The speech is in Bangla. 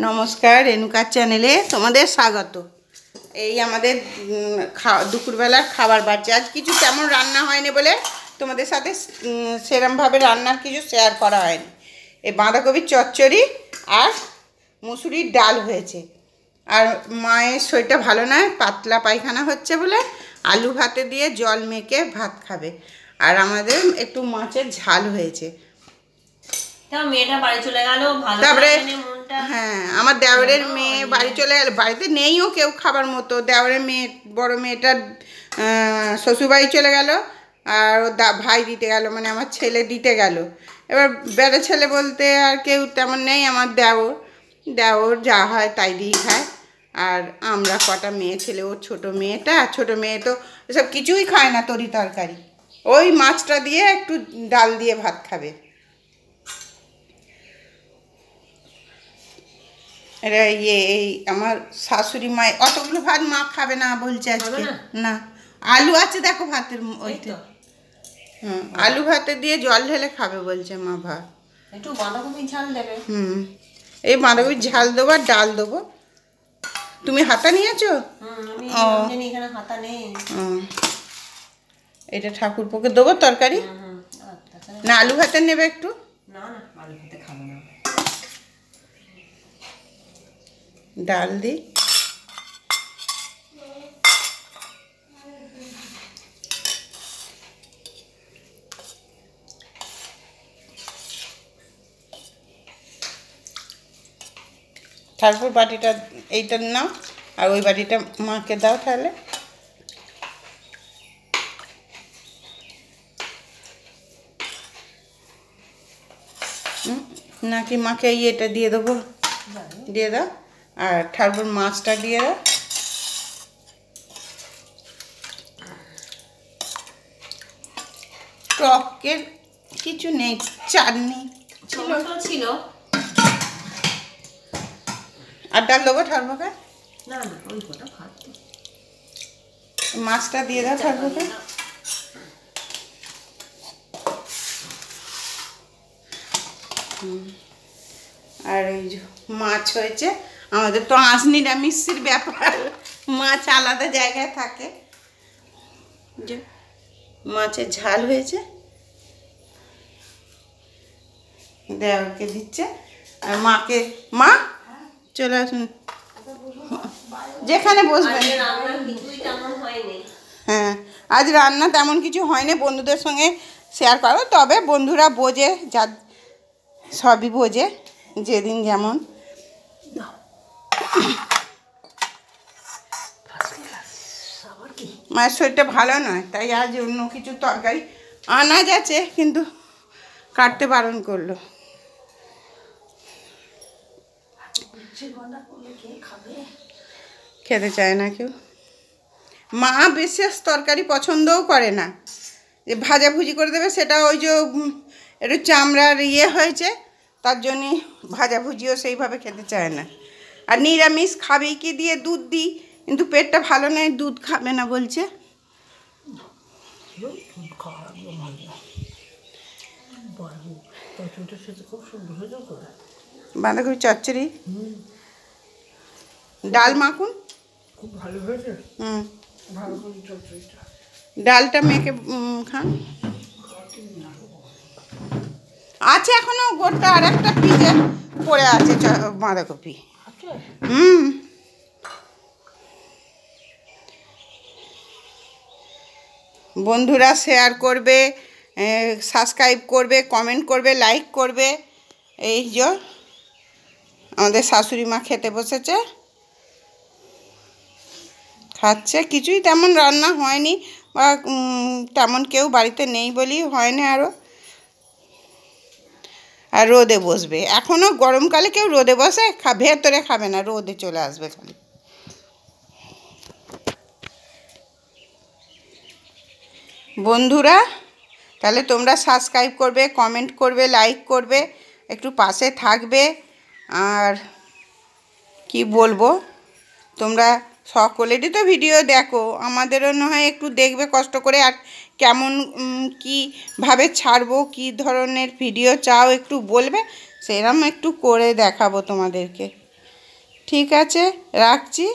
নমস্কার, রেণুকার চ্যানেলে তোমাদের স্বাগত। এই আমাদের দুপুরবেলার খাবার বাড়ছে। আজ কিছু তেমন রান্না হয়নি বলে তোমাদের সাথে সেরমভাবে রান্নার কিছু শেয়ার করা হয়নি। এই বাঁধাকপির চচ্চড়ি আর মুসুরির ডাল হয়েছে। আর মায়ের শরীরটা ভালো নয়, পাতলা পায়খানা হচ্ছে বলে আলু ভাতে দিয়ে জল মেখে ভাত খাবে। আর আমাদের একটু মাছের ঝাল হয়েছে। মেয়েটা বাড়ি চলে গেল, তারপরে হ্যাঁ, আমার দেওরের মেয়ে বাড়ি চলে গেল। বাড়িতে নেইও কেউ খাবার মতো। দেওরের মেয়ে, বড় মেয়েটার শ্বশুরবাড়ি চলে গেল, আর ও ভাই দিতে গেল, মানে আমার ছেলে দিতে গেল। এবার বেড়ে ছেলে বলতে আর কেউ তেমন নেই। আমার দেওর যা হয় তাই দিয়েই খায়। আর আমরা কটা মেয়ে ছেলে, ওর ছোটো মেয়ে তো এসব কিছুই খায় না, তরি তরকারি। ওই মাছটা দিয়ে একটু ডাল দিয়ে ভাত খাবে। এটা এই আমার শাশুড়ি মা অতগুলো ভাত মা খাবে না বলছে আজকে। না, আলু আছে দেখো ভাতের ওইটা। আলু ভাতে দিয়ে জল ঢেলে খাবে বলছে মা। ভাত একটু বাঁধাকপির ঝাল দেবে। এই বাঁধাকপির ঝাল দেবো আর ডাল দেবো। তুমি হাতা নিয়েছো? এখানে হাতা নেই। এটা ঠাকুরপোকে দেবো তরকারি। না আলু ভাতে নেবে একটু? না না, আলু ভাতে খাবো না। ডাল দিই। তারপর বাটিটা এইটা নাও, আর ওই বাটিটা মাকে দাও তাহলে। নাকি মাকে ইয়েটা দিয়ে দেবো? দিয়ে দাও। আর তারপর মাছটা দিয়ে দাও। টকের কিছু নেই, চাটনি ছিল। আর ডাল দেবো ঠাকুরকে? না না, ওই কটা ভাত মাছটা দিয়ে দাও ঠাকুরকে। আর এই যে মাছ হয়েছে। আমাদের তো আঁশ নিরামিষের ব্যাপার, মাছ আলাদা জায়গায় থাকে। যে মাছের ঝাল হয়েছে, দেওরকে দিচ্ছে। আর মাকে, মা চলে আসুন, যেখানে বসবেন। হ্যাঁ, আজ রান্না তেমন কিছু হয়নি, বন্ধুদের সঙ্গে শেয়ার করো। তবে বন্ধুরা বোঝে, যা সবই বোঝে, যেদিন যেমন। মায়ের শরীরটা ভালো নয়, তাই আজ অন্য কিছু তরকারি আনাজ আছে, কিন্তু কাটতে বারণ করলো। খেতে চায় না কেউ। মা বিশেষ তরকারি পছন্দও করে না, যে ভাজাভুজি করে দেবে সেটা ওই যে একটু চামড়ার ইয়ে হয়েছে, তার জন্যে ভাজাভুজিও সেইভাবে খেতে চায় না। আর নিরামিষ খাবেই কি দিয়ে? দুধ দিই, কিন্তু পেটটা ভালো নেই, দুধ খাবে না বলছে। বাঁধাকপি চচ্চড়ি, ডাল মাখুন, খুব ভালো হয়েছে। ডালটা মেখে খান। আছে এখনো গোটা, আর একটা পিজে পড়ে আছে বাঁধাকপি। বন্ধুরা শেয়ার করবে, সাবস্ক্রাইব করবে, কমেন্ট করবে, লাইক করবে। এই যে আমাদের শাশুড়ি মা খেতে বসেছে, খাচ্ছে। কিছুই তেমন রান্না হয়নি, বা তেমন কেউ বাড়িতে নেই বলেই হয়নি আরও। আর রোদে বসবে, এখনও গরমকালে কেউ রোদে বসে? ভেতরে খাবে না, রোদে চলে আসবে খালি। বন্ধুরা তাহলে তোমরা সাবস্ক্রাইব করবে, কমেন্ট করবে, লাইক করবে, একটু পাশে থাকবে। আর কি বলবো, তোমরা সকলেরই তো ভিডিও দেখো, আমাদেরও না হয় একটু দেখবে কষ্ট করে। আর কেমন কীভাবে ছাড়বো, কী ধরনের ভিডিও চাও একটু বলবে, সেরকম একটু করে দেখাবো তোমাদেরকে। ঠিক আছে, রাখছি।